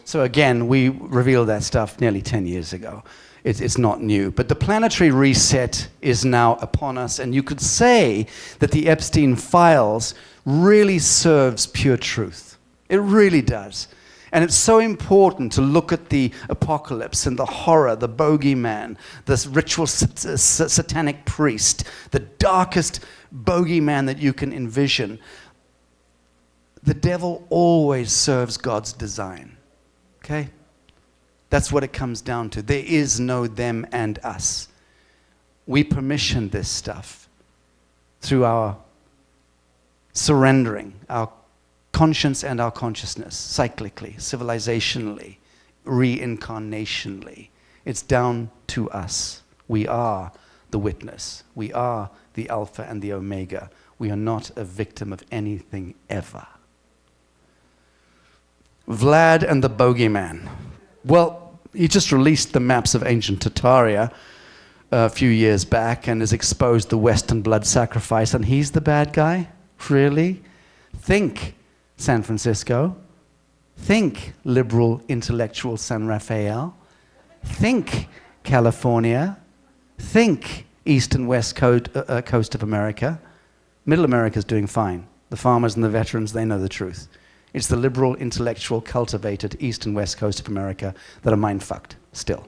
So again, we revealed that stuff nearly 10 years ago. It's not new. But the planetary reset is now upon us, and you could say that the Epstein files really serves pure truth. It really does. And it's so important to look at the apocalypse and the horror, the bogeyman, this ritual satanic priest, the darkest bogeyman that you can envision. The devil always serves God's design. Okay? That's what it comes down to. There is no them and us. We permission this stuff through our surrendering, our conscience and our consciousness, cyclically, civilizationally, reincarnationally. It's down to us. We are the witness. We are the Alpha and the Omega. We are not a victim of anything ever. Vlad and the Bogeyman. Well, he just released the maps of ancient Tartaria a few years back and has exposed the Western blood sacrifice, and he's the bad guy? Really? Think San Francisco. Think liberal intellectual San Rafael. Think California. Think East and West coast of America. Middle America's doing fine. The farmers and the veterans, they know the truth. It's the liberal, intellectual, cultivated East and West coast of America that are mind-fucked still.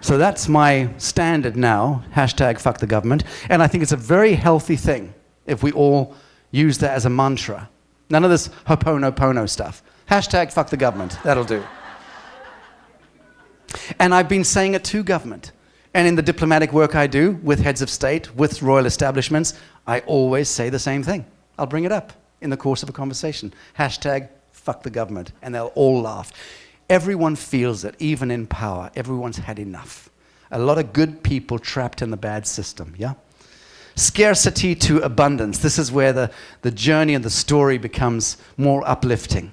So that's my standard now, hashtag fuck the government. And I think it's a very healthy thing if we all use that as a mantra. None of this hoponopono stuff. Hashtag fuck the government, that'll do. And I've been saying it to government. And in the diplomatic work I do with heads of state, with royal establishments, I always say the same thing. I'll bring it up in the course of a conversation. Hashtag fuck the government. And they'll all laugh. Everyone feels it, even in power. Everyone's had enough. A lot of good people trapped in the bad system, yeah? Scarcity to abundance. This is where the journey and the story becomes more uplifting.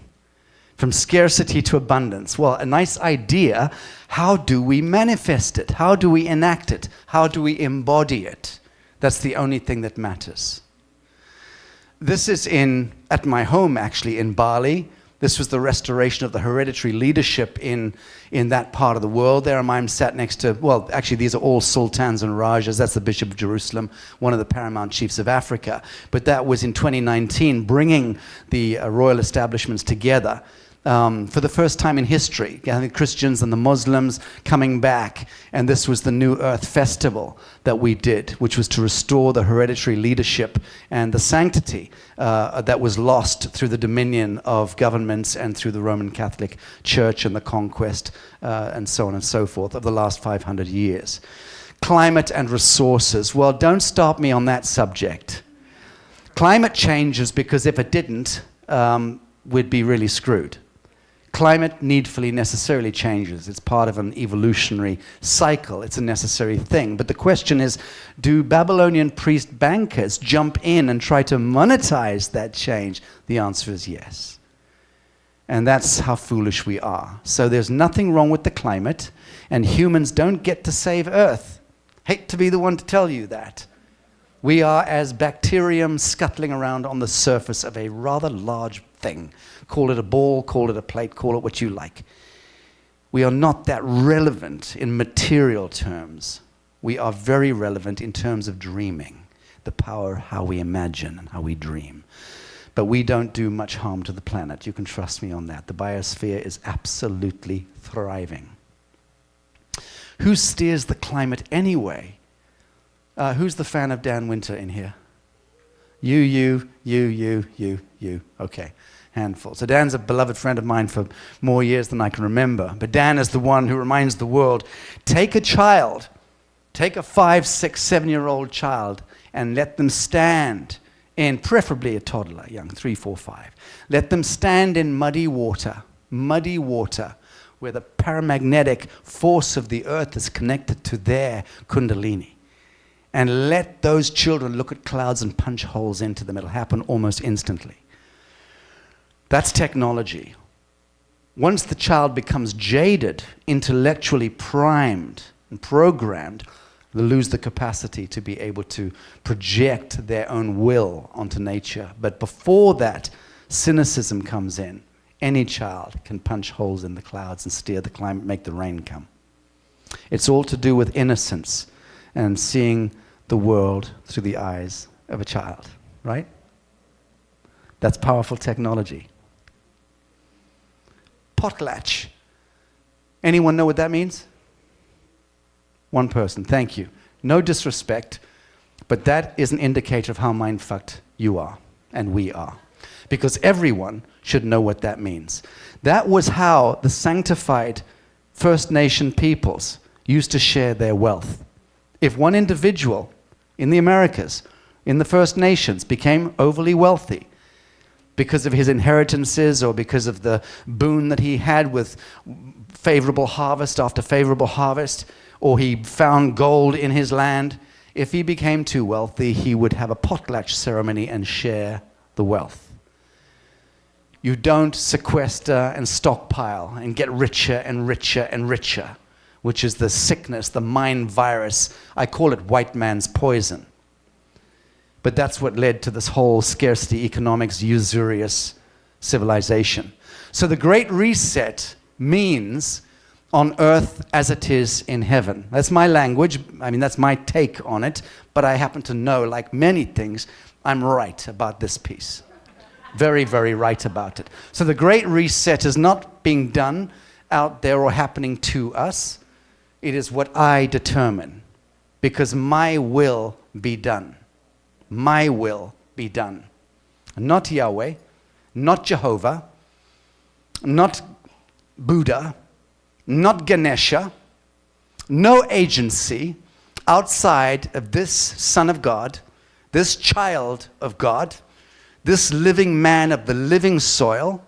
From scarcity to abundance. Well, a nice idea. How do we manifest it? How do we enact it? How do we embody it? That's the only thing that matters. This is at my home, actually, in Bali. This was the restoration of the hereditary leadership in that part of the world. There I'm sat next to, well, actually these are all sultans and rajas. That's the Bishop of Jerusalem, one of the paramount chiefs of Africa. But that was in 2019, bringing the royal establishments together. For the first time in history, the Christians and the Muslims coming back, and this was the New Earth Festival that we did, which was to restore the hereditary leadership and the sanctity that was lost through the dominion of governments and through the Roman Catholic Church and the conquest and so on and so forth of the last 500 years. Climate and resources. Well, don't stop me on that subject. Climate changes because if it didn't, we'd be really screwed. Climate needfully necessarily changes. It's part of an evolutionary cycle. It's a necessary thing. But the question is, do Babylonian priest bankers jump in and try to monetize that change? The answer is yes. And that's how foolish we are. So there's nothing wrong with the climate, and humans don't get to save Earth. Hate to be the one to tell you that. We are as bacterium scuttling around on the surface of a rather large thing. Call it a ball, call it a plate, call it what you like. We are not that relevant in material terms. We are very relevant in terms of dreaming, the power of how we imagine and how we dream. But we don't do much harm to the planet. You can trust me on that. The biosphere is absolutely thriving. Who steers the climate anyway? Who's the fan of Dan Winter in here? You. Okay, handful. So Dan's a beloved friend of mine for more years than I can remember. But Dan is the one who reminds the world, take a child, take a 5, 6, 7-year-old child, and let them stand in, preferably a toddler, young, 3, 4, 5. Let them stand in muddy water, where the paramagnetic force of the earth is connected to their kundalini. And let those children look at clouds and punch holes into them. It'll happen almost instantly. That's technology. Once the child becomes jaded, intellectually primed and programmed, They lose the capacity to be able to project their own will onto nature. But before that, cynicism comes in. Any child can punch holes in the clouds and steer the climate, make the rain come. It's all to do with innocence and seeing the world through the eyes of a child, right? That's powerful technology. Potlatch. Anyone know what that means? One person, thank you. No disrespect, but that is an indicator of how mind-fucked you are and we are. Because everyone should know what that means. That was how the sanctified First Nation peoples used to share their wealth. If one individual in the Americas, in the First Nations, became overly wealthy because of his inheritances or because of the boon that he had with favorable harvest after favorable harvest, or he found gold in his land, if he became too wealthy, he would have a potlatch ceremony and share the wealth. You don't sequester and stockpile and get richer and richer and richer, which is the sickness, the mind virus. I call it white man's poison. But that's what led to this whole scarcity economics, usurious civilization. So the Great Reset means on earth as it is in heaven. That's my language. I mean, that's my take on it. But I happen to know, like many things, I'm right about this piece. Very, very right about it. So the Great Reset is not being done out there or happening to us. It is what I determine. Because my will be done. My will be done. Not Yahweh, not Jehovah, not Buddha, not Ganesha, no agency outside of this Son of God, this child of God, this living man of the living soil.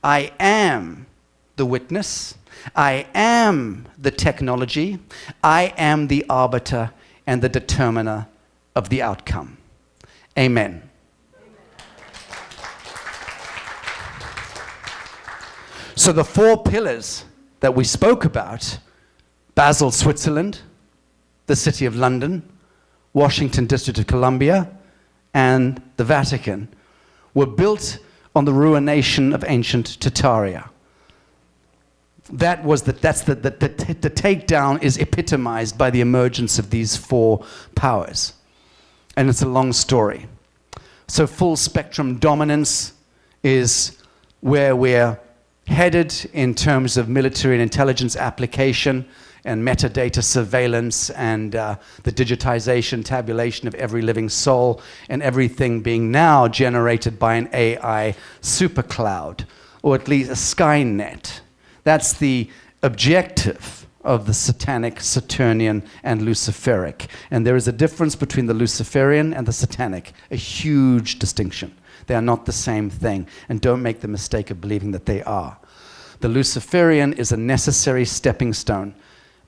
I am the witness. I am the technology. I am the arbiter and the determiner of the outcome. Amen. So the 4 pillars that we spoke about, Basel, Switzerland, the City of London, Washington, District of Columbia, and the Vatican, were built on the ruination of ancient Tartaria. The takedown is epitomized by the emergence of these 4 powers. And it's a long story. So full spectrum dominance is where we're headed in terms of military and intelligence application and metadata surveillance and the digitization, tabulation of every living soul, and everything being now generated by an AI supercloud, or at least a Skynet. That's the objective of the satanic, Saturnian, and Luciferic. And there is a difference between the Luciferian and the satanic, a huge distinction. They are not the same thing, and don't make the mistake of believing that they are. The Luciferian is a necessary stepping stone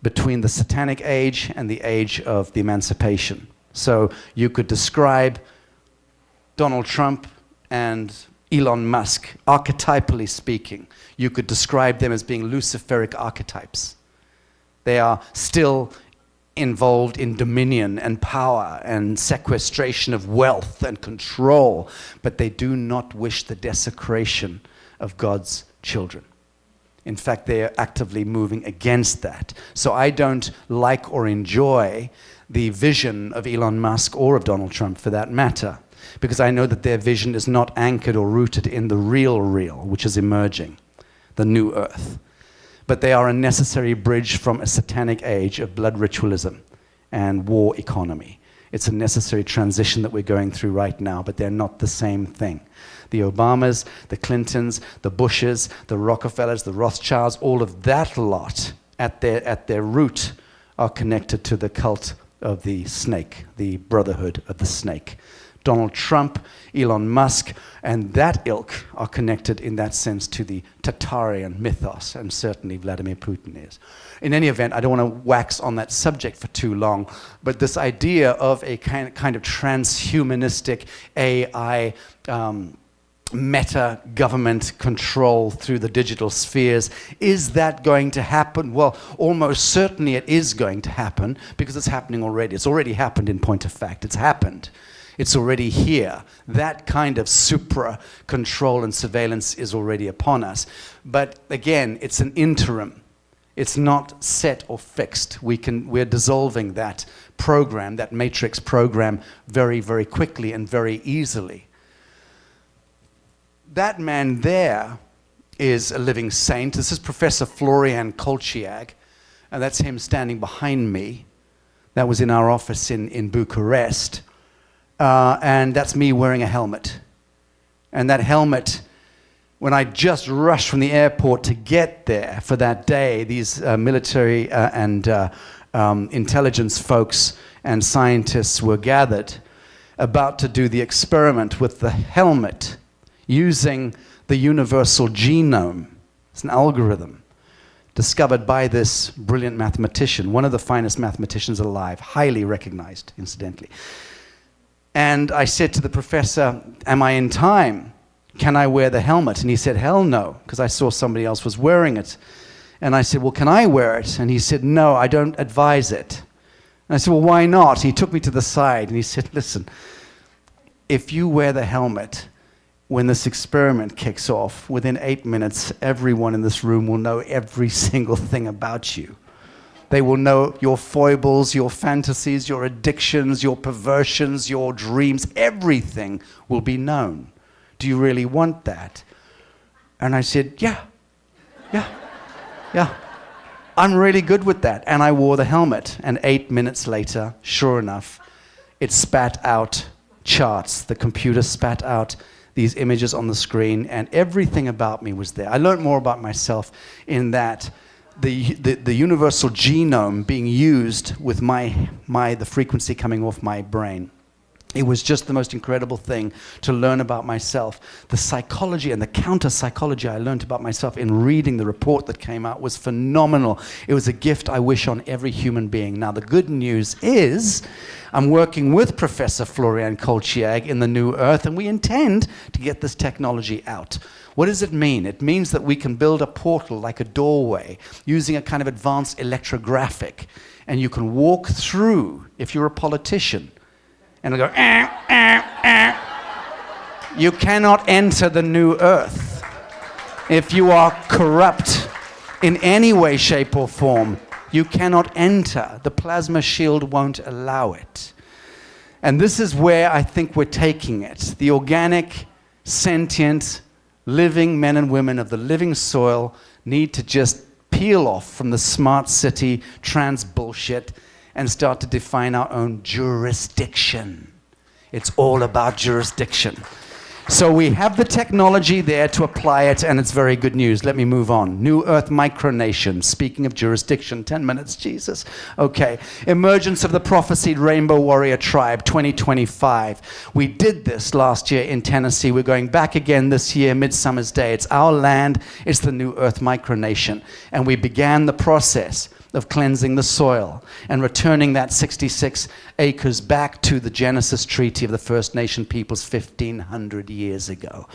between the satanic age and the age of the emancipation. So you could describe Donald Trump and Elon Musk, archetypally speaking. You could describe them as being Luciferic archetypes. They are still involved in dominion and power and sequestration of wealth and control, but they do not wish the desecration of God's children. In fact, they are actively moving against that. So I don't like or enjoy the vision of Elon Musk or of Donald Trump for that matter, because I know that their vision is not anchored or rooted in the real, which is emerging, the new earth. But they are a necessary bridge from a satanic age of blood ritualism and war economy. It's a necessary transition that we're going through right now, but they're not the same thing. The Obamas, the Clintons, the Bushes, the Rockefellers, the Rothschilds, all of that lot at their root are connected to the cult of the snake, the brotherhood of the snake. Donald Trump, Elon Musk, and that ilk are connected in that sense to the Tartarian mythos, and certainly Vladimir Putin is. In any event, I don't want to wax on that subject for too long, but this idea of a kind of transhumanistic AI meta government control through the digital spheres. Is that going to happen? Well, almost certainly it is going to happen, because it's happening already. It's already happened in point of fact. It's happened. It's already here. That kind of supra control and surveillance is already upon us. But again, it's an interim. It's not set or fixed. We're dissolving that program, that matrix program, very, very quickly and very easily. That man there is a living saint. This is Professor Florian Kolchiag, and that's him standing behind me. That was in our office in Bucharest. And that's me wearing a helmet. And that helmet, when I just rushed from the airport to get there for that day, these military and intelligence folks and scientists were gathered about to do the experiment with the helmet using the universal genome. It's an algorithm discovered by this brilliant mathematician, one of the finest mathematicians alive, highly recognized, incidentally. And I said to the professor, am I in time? Can I wear the helmet? And he said, hell no, because I saw somebody else was wearing it. And I said, well, can I wear it? And he said, no, I don't advise it. And I said, well, why not? He took me to the side and he said, listen, if you wear the helmet, when this experiment kicks off, within 8 minutes, everyone in this room will know every single thing about you. They will know your foibles, your fantasies, your addictions, your perversions, your dreams. Everything will be known. Do you really want that? And I said, yeah. I'm really good with that. And I wore the helmet. And 8 minutes later, sure enough, it spat out charts. The computer spat out these images on the screen, and everything about me was there. I learned more about myself in that the universal genome being used with the frequency coming off my brain. It was just the most incredible thing to learn about myself. The psychology and the counter-psychology I learned about myself in reading the report that came out was phenomenal. It was a gift I wish on every human being. Now, the good news is I'm working with Professor Florian Kolchiag in the New Earth, and we intend to get this technology out. What does it mean? It means that we can build a portal like a doorway using a kind of advanced electrographic, and you can walk through, if you're a politician, and it'll go, You cannot enter the New Earth. If you are corrupt in any way, shape, or form, you cannot enter. The plasma shield won't allow it. And this is where I think we're taking it. The organic, sentient, living men and women of the living soil need to just peel off from the smart city trans bullshit and start to define our own jurisdiction. It's all about jurisdiction. So we have the technology there to apply it, and it's very good news. Let me move on. New Earth Micronation. Speaking of jurisdiction, 10 minutes, Jesus. Okay. Emergence of the prophesied Rainbow Warrior Tribe, 2025. We did this last year in Tennessee. We're going back again this year, Midsummer's Day. It's our land. It's the New Earth Micronation. And we began the process of cleansing the soil and returning that 66 acres back to the Genesis Treaty of the First Nation peoples 1,500 years ago.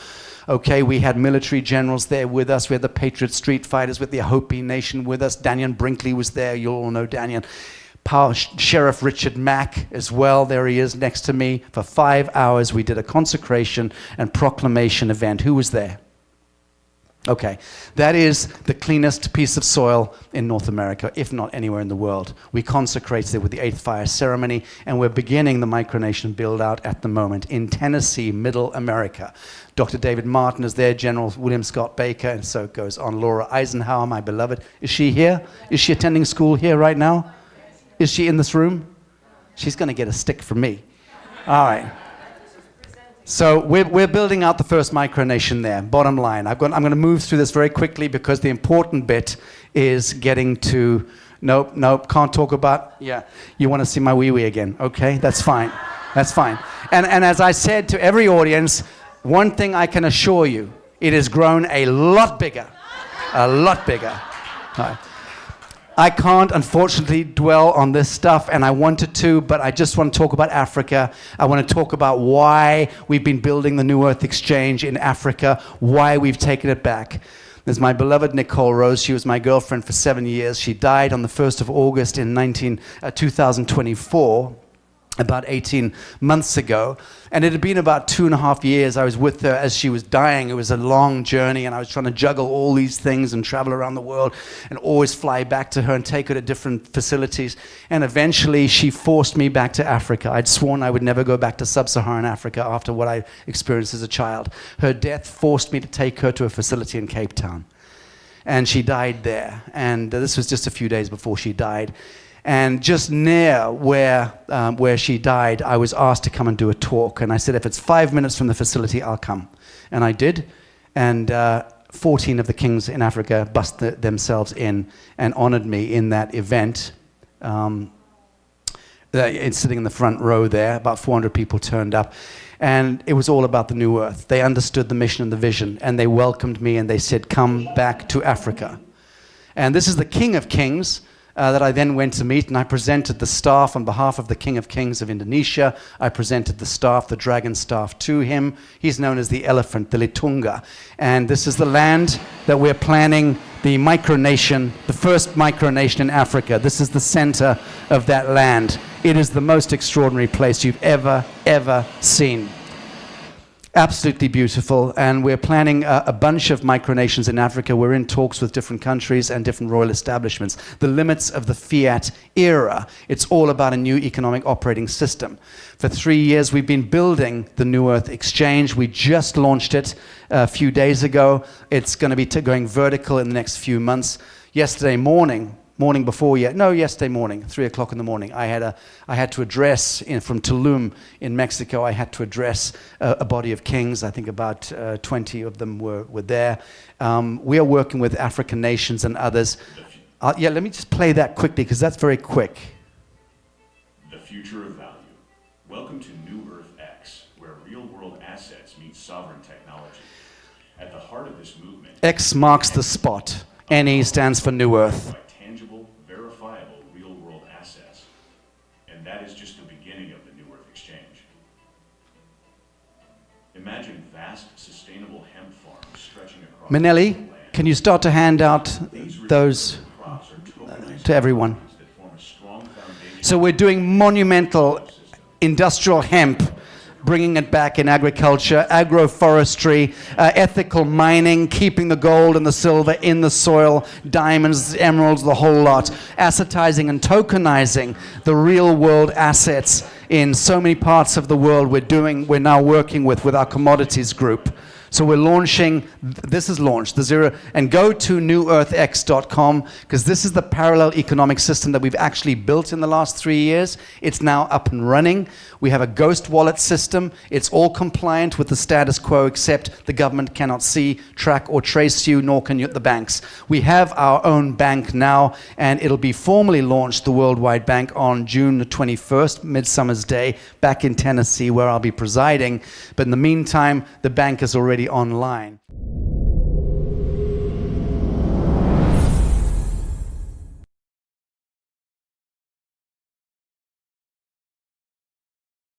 Okay, we had military generals there with us. We had the Patriot Street Fighters with the Hopi Nation with us. Daniel Brinkley was there. You all know Daniel. Sheriff Richard Mack as well. There he is next to me. For 5 hours, we did a consecration and proclamation event. Who was there? Okay, that is the cleanest piece of soil in North America, if not anywhere in the world. We consecrated it with the 8th fire ceremony, and we're beginning the micronation build-out at the moment in Tennessee, Middle America. Dr. David Martin is there, General William Scott Baker, and so it goes on. Laura Eisenhower, my beloved. Is she here? Is she attending school here right now? Is she in this room? She's going to get a stick from me. All right. So we're building out the first micronation there, bottom line. I'm going to move through this very quickly because the important bit is getting to, nope, can't talk about, yeah, you want to see my wee-wee again, okay, that's fine, that's fine. And as I said to every audience, one thing I can assure you, it has grown a lot bigger, a lot bigger. All right. I can't, unfortunately, dwell on this stuff, and I wanted to, but I just want to talk about Africa. I want to talk about why we've been building the New Earth Exchange in Africa, why we've taken it back. There's my beloved Nicole Rose. She was my girlfriend for 7 years. She died on the 1st of August in 2024. About 18 months ago, and it had been about 2.5 years I was with her as she was dying. It was a long journey, and I was trying to juggle all these things and travel around the world and always fly back to her and take her to different facilities. And eventually she forced me back to Africa. I'd sworn I would never go back to sub-Saharan Africa after what I experienced as a child. Her death forced me to take her to a facility in Cape Town, and she died there. And this was just a few days before she died. And just near where she died, I was asked to come and do a talk. And I said, if it's 5 minutes from the facility, I'll come. And I did. And 14 of the kings in Africa busted themselves in and honored me in that event. It's sitting in the front row there. About 400 people turned up. And it was all about the New Earth. They understood the mission and the vision. And they welcomed me and they said, come back to Africa. And this is the King of Kings. That I then went to meet, and I presented the staff on behalf of the King of Kings of Indonesia. I presented the staff, the dragon staff, to him. He's known as the elephant, the Litunga. And this is the land that we're planning, the micronation, the first micronation in Africa. This is the center of that land. It is the most extraordinary place you've ever seen. Absolutely beautiful, and we're planning a bunch of micronations in Africa. We're in talks with different countries and different royal establishments. The limits of the fiat era. It's all about a new economic operating system. For 3 years, we've been building the New Earth Exchange. We just launched it a few days ago. It's going to be going vertical in the next few months. Yesterday morning, yesterday morning, 3 o'clock in the morning, I had to address, from Tulum in Mexico, I had to address a body of kings. I think about 20 of them were there. We are working with African nations and others. Let me just play that quickly, because that's very quick. The future of value. Welcome to New Earth X, where real-world assets meet sovereign technology. At the heart of this movement... X marks the spot. NE stands for New Earth. Tangible, verifiable, real-world assets. And that is just the beginning of the New Earth Exchange. Imagine vast, sustainable hemp farms stretching across... Manelli, can you start to hand out those to everyone? So we're doing monumental industrial hemp, bringing it back in agriculture, agroforestry, ethical mining, keeping the gold and the silver in the soil, diamonds, emeralds, the whole lot, assetizing and tokenizing the real world assets in so many parts of the world. We're now working with our commodities group. So we're launching, this is launched, the zero, and go to newearthx.com, because this is the parallel economic system that we've actually built in the last 3 years. It's now up and running. We have a ghost wallet system. It's all compliant with the status quo, except the government cannot see, track, or trace you, nor can the banks. We have our own bank now, and it'll be formally launched, the Worldwide Bank, on June the 21st, Midsummer's Day, back in Tennessee, where I'll be presiding. But in the meantime, the bank is already online.